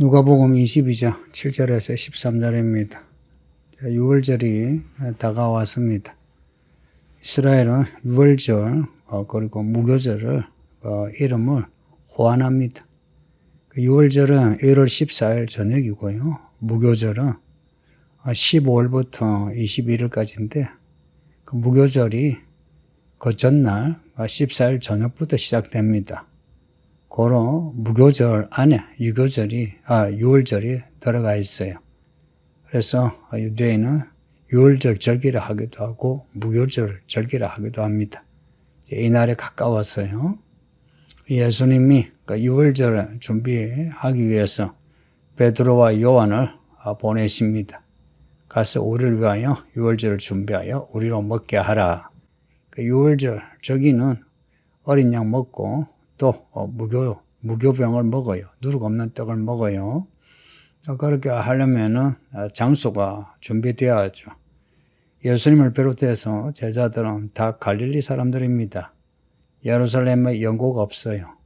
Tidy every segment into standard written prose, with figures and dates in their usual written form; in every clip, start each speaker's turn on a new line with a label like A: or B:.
A: 누가복음 22장 7절에서 13절입니다. 6월절이 다가왔습니다. 이스라엘은 6월절 그리고 무교절을 이름을 호환합니다. 6월절은 1월 14일 저녁이고요. 무교절은 15일부터 21일까지인데 그 무교절이 그 전날 14일 저녁부터 시작됩니다. 고로 무교절 안에 6월절이 들어가 있어요. 그래서 유대인은 6월절 절기를 하기도 하고 무교절 절기를 하기도 합니다. 이날에 가까워서요. 예수님이 6월절을 준비하기 위해서 베드로와 요한을 보내십니다. 가서 우리를 위하여 6월절을 준비하여 우리로 먹게 하라. 6월절 저기는 어린 양 먹고 또 무교병을 먹어요. 누룩 없는 떡을 먹어요. 그렇게 하려면은 장소가 준비되어야죠. 예수님을 비롯해서 제자들은 다 갈릴리 사람들입니다. 예루살렘에 연고가 없어요.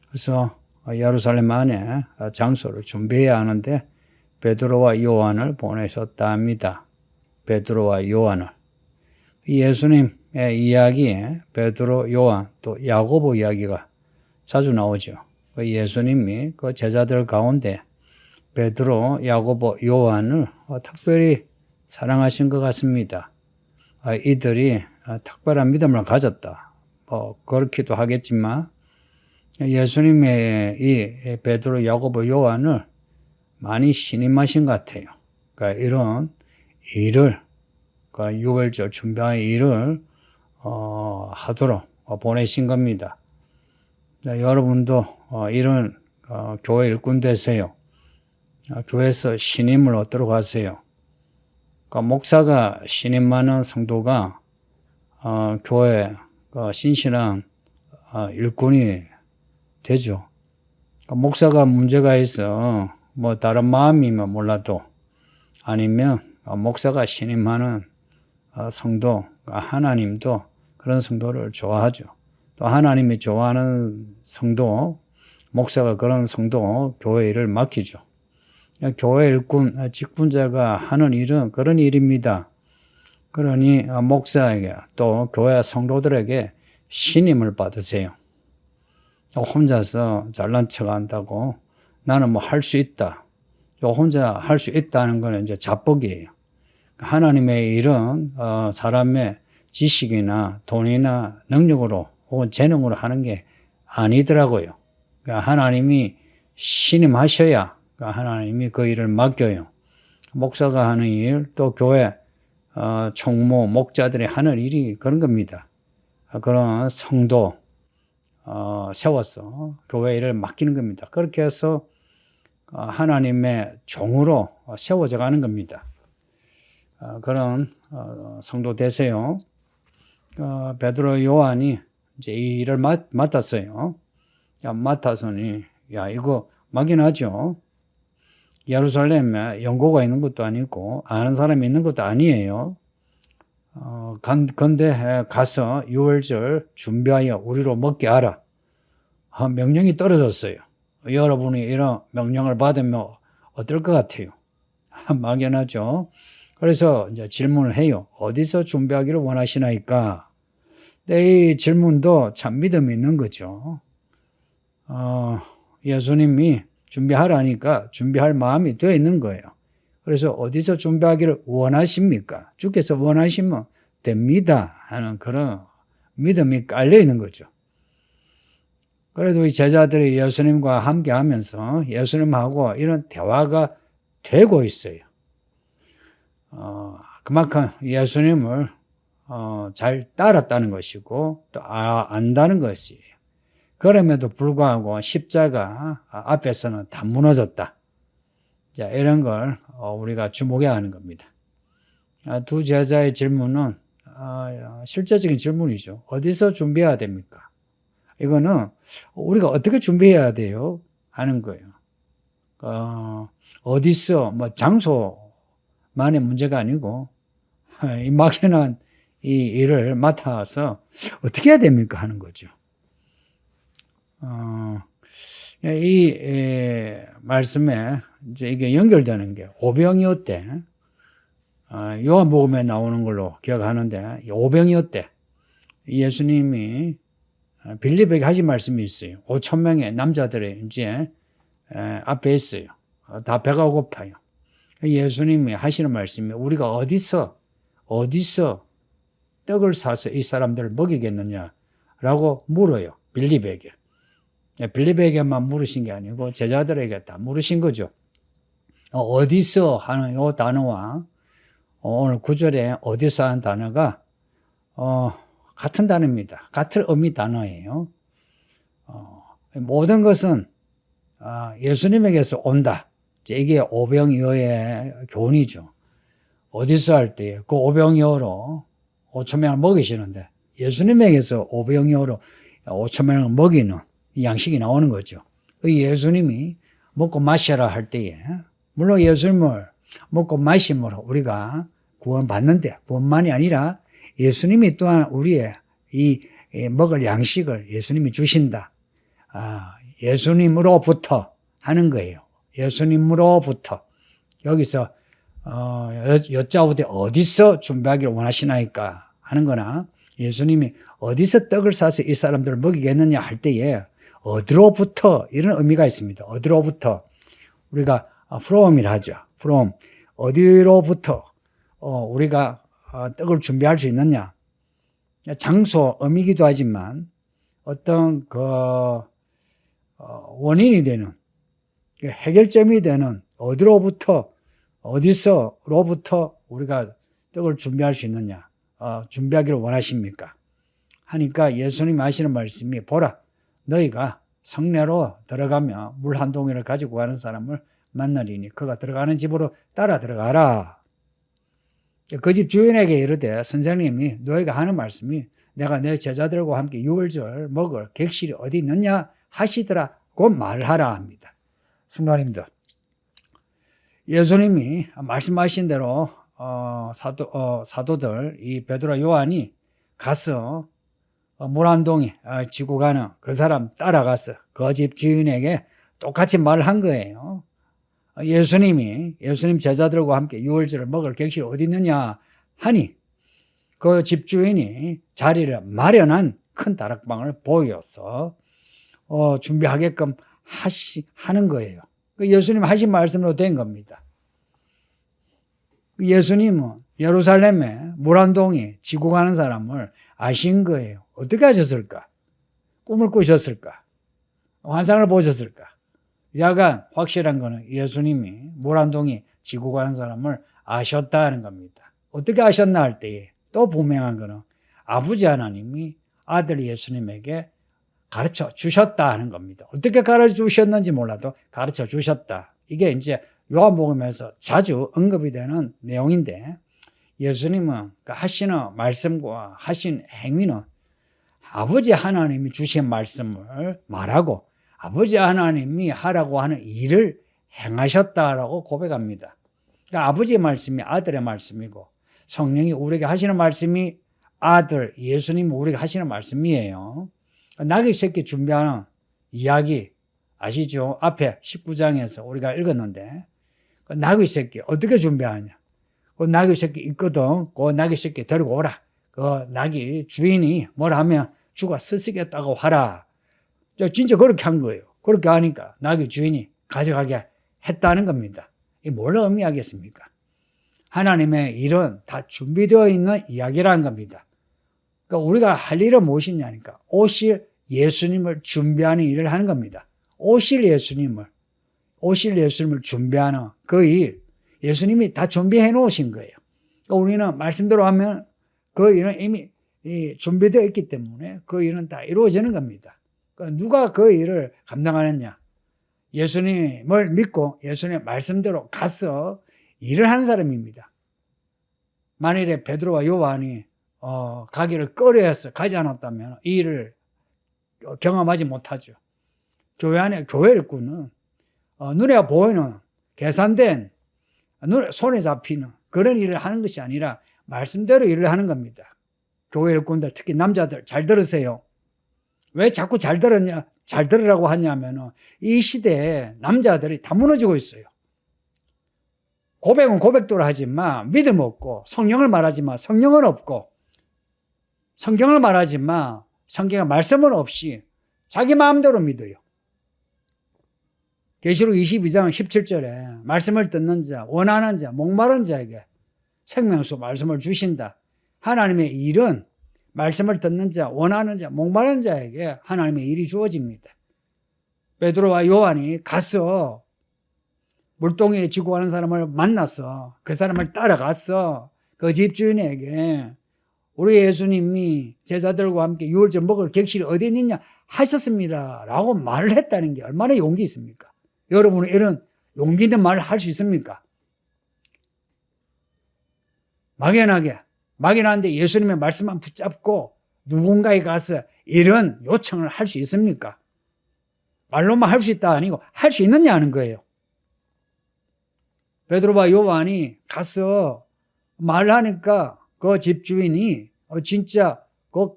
A: 그래서 예루살렘 안에 장소를 준비해야 하는데 베드로와 요한을 보내셨다 합니다. 베드로와 요한을. 예수님의 이야기에 베드로, 요한, 또 야고보 이야기가 자주 나오죠. 예수님이 그 제자들 가운데 베드로, 야고보, 요한을 특별히 사랑하신 것 같습니다. 이들이 특별한 믿음을 가졌다. 그렇기도 하겠지만 예수님의 이 베드로, 야고보, 요한을 많이 신임하신 것 같아요. 그러니까 이런 일을 6월절 준비하는 일을 하도록 보내신 겁니다. 여러분도 이런 교회 일꾼 되세요. 교회에서 신임을 얻도록 하세요. 그러니까 목사가 신임 많은 성도가 교회 신실한 일꾼이 되죠. 그러니까 목사가 문제가 있어 다른 마음이면 몰라도 아니면 목사가 신임하는 성도, 하나님도 그런 성도를 좋아하죠. 또 하나님이 좋아하는 성도, 목사가 그런 성도 교회 일을 맡기죠. 교회 일꾼, 직분자가 하는 일은 그런 일입니다. 그러니 목사에게 또 교회 성도들에게 신임을 받으세요. 혼자서 잘난 척 한다고 나는 할 수 있다. 혼자 할 수 있다는 건 이제 자뻑이에요. 하나님의 일은 사람의 지식이나 돈이나 능력으로 혹은 재능으로 하는 게 아니더라고요. 그러니까 하나님이 신임하셔야 하나님이 그 일을 맡겨요. 목사가 하는 일, 또 교회 총무, 목자들이 하는 일이 그런 겁니다. 그런 성도 세워서 교회 일을 맡기는 겁니다. 그렇게 해서 하나님의 종으로 세워져 가는 겁니다. 그런 성도 되세요. 베드로, 요한이 이제 이 일을 맡았어요. 맡아서니 이거 막연하죠. 예루살렘에 연고가 있는 것도 아니고 아는 사람이 있는 것도 아니에요. 근데 가서 6월절 준비하여 우리로 먹게 하라. 명령이 떨어졌어요. 여러분이 이런 명령을 받으면 어떨 것 같아요? 막연하죠. 그래서 이제 질문을 해요. 어디서 준비하기를 원하시나이까? 이 질문도 참 믿음이 있는 거죠. 예수님이 준비하라니까 준비할 마음이 되어 있는 거예요. 그래서 어디서 준비하기를 원하십니까? 주께서 원하시면 됩니다 하는 그런 믿음이 깔려 있는 거죠. 그래도 이 제자들이 예수님과 함께 하면서 예수님하고 이런 대화가 되고 있어요. 그만큼 예수님을 잘 따랐다는 것이고 또 안다는 것이에요. 그럼에도 불구하고 십자가 앞에서는 다 무너졌다. 자, 이런 걸 우리가 주목해야 하는 겁니다. 두 제자의 질문은 실제적인 질문이죠. 어디서 준비해야 됩니까? 이거는 우리가 어떻게 준비해야 돼요? 하는 거예요. 어디서 장소만의 문제가 아니고 이 막연한 이 일을 맡아서 어떻게 해야 됩니까? 하는 거죠. 말씀에 이제 이게 연결되는 게 오병이어때 요한복음에 나오는 걸로 기억하는데 오병이어때 예수님이 빌립에게 하신 말씀이 있어요. 5천 명의 남자들이 이제 앞에 있어요. 다 배가 고파요. 예수님이 하시는 말씀이 우리가 어디서 떡을 사서 이 사람들을 먹이겠느냐라고 물어요. 빌립에게. 빌립에게만 물으신 게 아니고 제자들에게 다 물으신 거죠. 어디서 하는 이 단어와 오늘 9절에 어디서 하는 단어가 같은 단어입니다. 같은 의미 단어예요. 모든 것은 예수님에게서 온다. 이게 오병이어의 교훈이죠. 어디서 할 때 그 오병이어로 5천 명을 먹이시는데 예수님에게서 오병이어로 5천 명을 먹이는 이 양식이 나오는 거죠. 예수님이 먹고 마셔라 할 때에 물론 예수님을 먹고 마심으로 우리가 구원받는데 구원만이 아니라 예수님이 또한 우리의 이 먹을 양식을 예수님이 주신다. 예수님으로부터 하는 거예요. 예수님으로부터. 여기서 여짜오되 어디서 준비하기를 원하시나이까 하는 거나 예수님이 어디서 떡을 사서 이 사람들을 먹이겠느냐 할 때에 어디로부터 이런 의미가 있습니다. 어디로부터 우리가 from이라 하죠. from 어디로부터 우리가 떡을 준비할 수 있느냐. 장소 의미이기도 하지만 어떤 원인이 되는 해결점이 되는 어디서로부터 우리가 떡을 준비할 수 있느냐. 준비하기를 원하십니까? 하니까 예수님이 하시는 말씀이 보라 너희가 성내로 들어가며 물 한 동이를 가지고 가는 사람을 만나리니 그가 들어가는 집으로 따라 들어가라. 그 집 주인에게 이르되 선생님이 너희가 하는 말씀이 내가 내 제자들과 함께 유월절 먹을 객실이 어디 있느냐 하시더라 고 말하라 합니다. 성도님들 예수님이 말씀하신 대로 사도들 이 베드로와 요한이 가서 물 한 동이 지고 가는 그 사람 따라가서 그 집 주인에게 똑같이 말한 거예요. 예수님 제자들과 함께 유월절을 먹을 객실이 어디 있느냐 하니 그 집주인이 자리를 마련한 큰 다락방을 보여서 준비하게끔 하는 거예요. 예수님 하신 말씀으로 된 겁니다. 예수님은 예루살렘에 물 한 동이 지고 가는 사람을 아신 거예요. 어떻게 하셨을까? 꿈을 꾸셨을까? 환상을 보셨을까? 약간 확실한 거는 예수님이 물 한 동이 지고 가는 사람을 아셨다는 겁니다. 어떻게 아셨나 할 때에 또 분명한 거는 아버지 하나님이 아들 예수님에게 가르쳐 주셨다 하는 겁니다. 어떻게 가르쳐 주셨는지 몰라도 가르쳐 주셨다. 이게 이제 요한복음에서 자주 언급이 되는 내용인데 예수님은 하시는 말씀과 하신 행위는 아버지 하나님이 주신 말씀을 말하고 아버지 하나님이 하라고 하는 일을 행하셨다라고 고백합니다. 그러니까 아버지의 말씀이 아들의 말씀이고 성령이 우리에게 하시는 말씀이 아들 예수님이 우리에게 하시는 말씀이에요. 나귀 새끼 준비하는 이야기 아시죠? 앞에 19장에서 우리가 읽었는데 그 나귀 새끼 어떻게 준비하느냐. 그 나귀 새끼 있거든. 그 나귀 새끼 데리고 오라. 그 나귀 주인이 뭘 하면 주가 쓰시겠다고 하라. 진짜 그렇게 한 거예요. 그렇게 하니까 나귀 주인이 가져가게 했다는 겁니다. 이게 뭘 의미하겠습니까? 하나님의 일은 다 준비되어 있는 이야기라는 겁니다. 그러니까 우리가 할 일은 무엇이냐니까 오실 예수님을 준비하는 일을 하는 겁니다. 오실 예수님을 준비하는 그 일, 예수님이 다 준비해 놓으신 거예요. 그러니까 우리는 말씀대로 하면 그 일은 이미 준비되어 있기 때문에 그 일은 다 이루어지는 겁니다. 그러니까 누가 그 일을 감당하느냐? 예수님을 믿고 예수님의 말씀대로 가서 일을 하는 사람입니다. 만일에 베드로와 요한이 가기를 꺼려해서 가지 않았다면 이 일을 경험하지 못하죠. 교회 안에 교회 일꾼은 눈에 보이는 계산된 손에 잡히는 그런 일을 하는 것이 아니라 말씀대로 일을 하는 겁니다. 교회 일꾼들 특히 남자들 잘 들으세요. 왜 자꾸 잘 잘 들으라고 하냐면은 이 시대에 남자들이 다 무너지고 있어요. 고백은 고백대로 하지만 믿음 없고, 성령을 말하지만 성령은 없고, 성경을 말하지만 성경의 말씀은 없이 자기 마음대로 믿어요. 계시록 22장 17절에 말씀을 듣는 자, 원하는 자, 목마른 자에게 생명수 말씀을 주신다. 하나님의 일은 말씀을 듣는 자, 원하는 자, 목마른 자에게 하나님의 일이 주어집니다. 베드로와 요한이 가서 물동이에 지고 가는 사람을 만나서 그 사람을 따라가서 그 집주인에게 우리 예수님이 제자들과 함께 유월절 먹을 객실이 어디 있느냐 하셨습니다 라고 말을 했다는 게 얼마나 용기 있습니까? 여러분은 이런 용기 있는 말을 할 수 있습니까? 막연한데 예수님의 말씀만 붙잡고 누군가에 가서 이런 요청을 할 수 있습니까? 말로만 할 수 있다 아니고 할 수 있느냐 하는 거예요. 베드로와 요한이 가서 말하니까 그 집주인이 진짜 그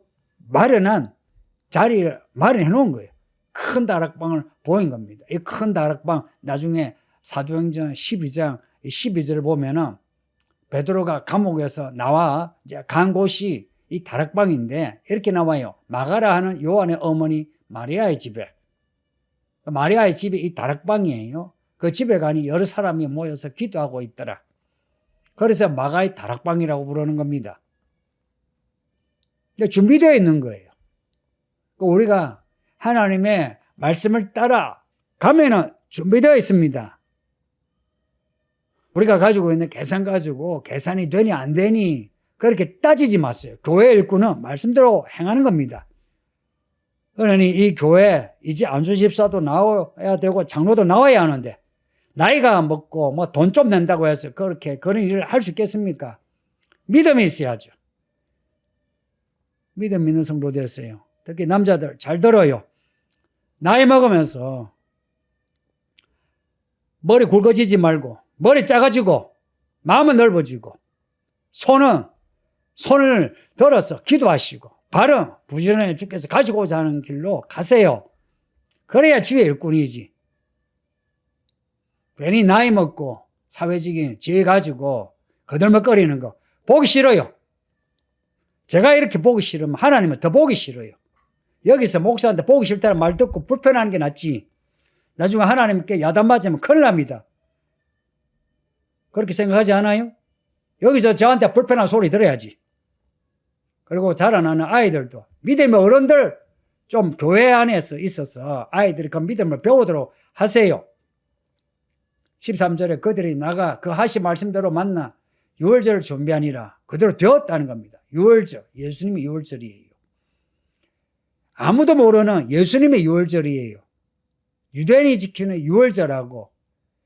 A: 마련한 자리를 마련해 놓은 거예요. 큰 다락방을 보인 겁니다. 이 큰 다락방 나중에 사도행전 12장 12절을 보면은 베드로가 감옥에서 나와 이제 간 곳이 이 다락방인데 이렇게 나와요. 마가라 하는 요한의 어머니 마리아의 집에. 마리아의 집이 이 다락방이에요. 그 집에 가니 여러 사람이 모여서 기도하고 있더라. 그래서 마가의 다락방이라고 부르는 겁니다. 준비되어 있는 거예요. 우리가 하나님의 말씀을 따라 가면은 준비되어 있습니다. 우리가 가지고 있는 계산 가지고 계산이 되니 안 되니 그렇게 따지지 마세요. 교회 일꾼은 말씀대로 행하는 겁니다. 그러니 이 교회 이제 안수 집사도 나와야 되고 장로도 나와야 하는데 나이가 먹고 뭐 돈 좀 낸다고 해서 그렇게 그런 일을 할 수 있겠습니까? 믿음이 있어야죠. 믿음 있는 성도 되세요. 특히 남자들 잘 들어요. 나이 먹으면서 머리 굵어지지 말고 머리 작아지고 마음은 넓어지고 손을 들어서 기도하시고 발은 부지런히 주께서 가시고자 하는 길로 가세요. 그래야 주의 일꾼이지. 괜히 나이 먹고 사회적인 지혜 가지고 거들먹거리는 거 보기 싫어요. 제가 이렇게 보기 싫으면 하나님은 더 보기 싫어요. 여기서 목사한테 보기 싫다는 말 듣고 불편한 게 낫지. 나중에 하나님께 야단 맞으면 큰일 납니다. 그렇게 생각하지 않아요? 여기서 저한테 불편한 소리 들어야지. 그리고 자라나는 아이들도 믿음의 어른들 좀 교회 안에서 있어서 아이들이 그 믿음을 배우도록 하세요. 13절에 그들이 나가 그 하시 말씀대로 만나 유월절을 준비하니라. 그대로 되었다는 겁니다. 유월절, 예수님의 유월절이에요. 아무도 모르는 예수님의 유월절이에요. 유대인이 지키는 유월절하고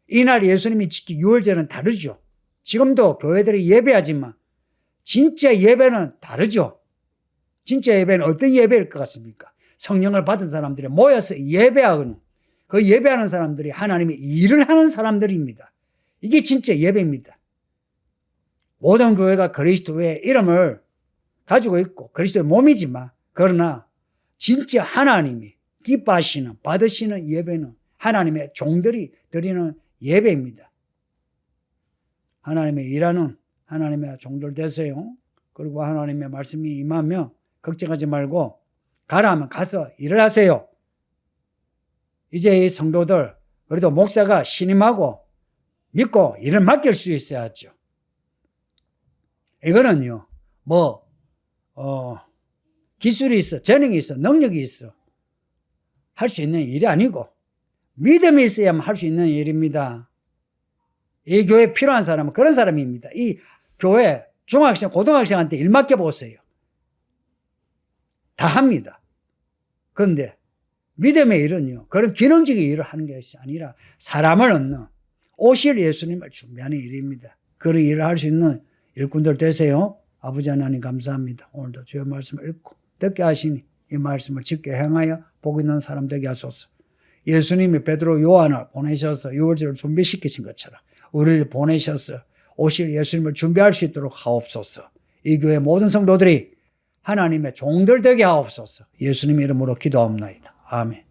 A: 이날 예수님이 지킨 유월절은 다르죠. 지금도 교회들이 예배하지만 진짜 예배는 다르죠. 진짜 예배는 어떤 예배일 것 같습니까? 성령을 받은 사람들이 모여서 예배하는 그 예배하는 사람들이 하나님의 일을 하는 사람들입니다. 이게 진짜 예배입니다. 모든 교회가 그리스도의 이름을 가지고 있고 그리스도의 몸이지만 그러나 진짜 하나님이 기뻐하시는 받으시는 예배는 하나님의 종들이 드리는 예배입니다. 하나님의 일하는 하나님의 종들 되세요. 그리고 하나님의 말씀이 임하면 걱정하지 말고 가라 하면 가서 일을 하세요. 이제 이 성도들 그래도 목사가 신임하고 믿고 일을 맡길 수 있어야죠. 이거는요 기술이 있어, 재능이 있어, 능력이 있어 할 수 있는 일이 아니고 믿음이 있어야만 할 수 있는 일입니다. 이 교회에 필요한 사람은 그런 사람입니다. 이 교회 중학생, 고등학생한테 일 맡겨보세요. 다 합니다. 그런데 믿음의 일은요, 그런 기능적인 일을 하는 것이 아니라 사람을 얻는 오실 예수님을 준비하는 일입니다. 그런 일을 할 수 있는 일꾼들 되세요. 아버지 하나님 감사합니다. 오늘도 주의 말씀을 읽고 듣게 하시니 이 말씀을 쉽게 행하여 복 있는 사람 되게 하소서. 예수님이 베드로 요한을 보내셔서 유월절을 준비시키신 것처럼 우리를 보내셔서 오실 예수님을 준비할 수 있도록 하옵소서. 이 교회 모든 성도들이 하나님의 종들 되게 하옵소서. 예수님의 이름으로 기도하옵나이다. 아멘.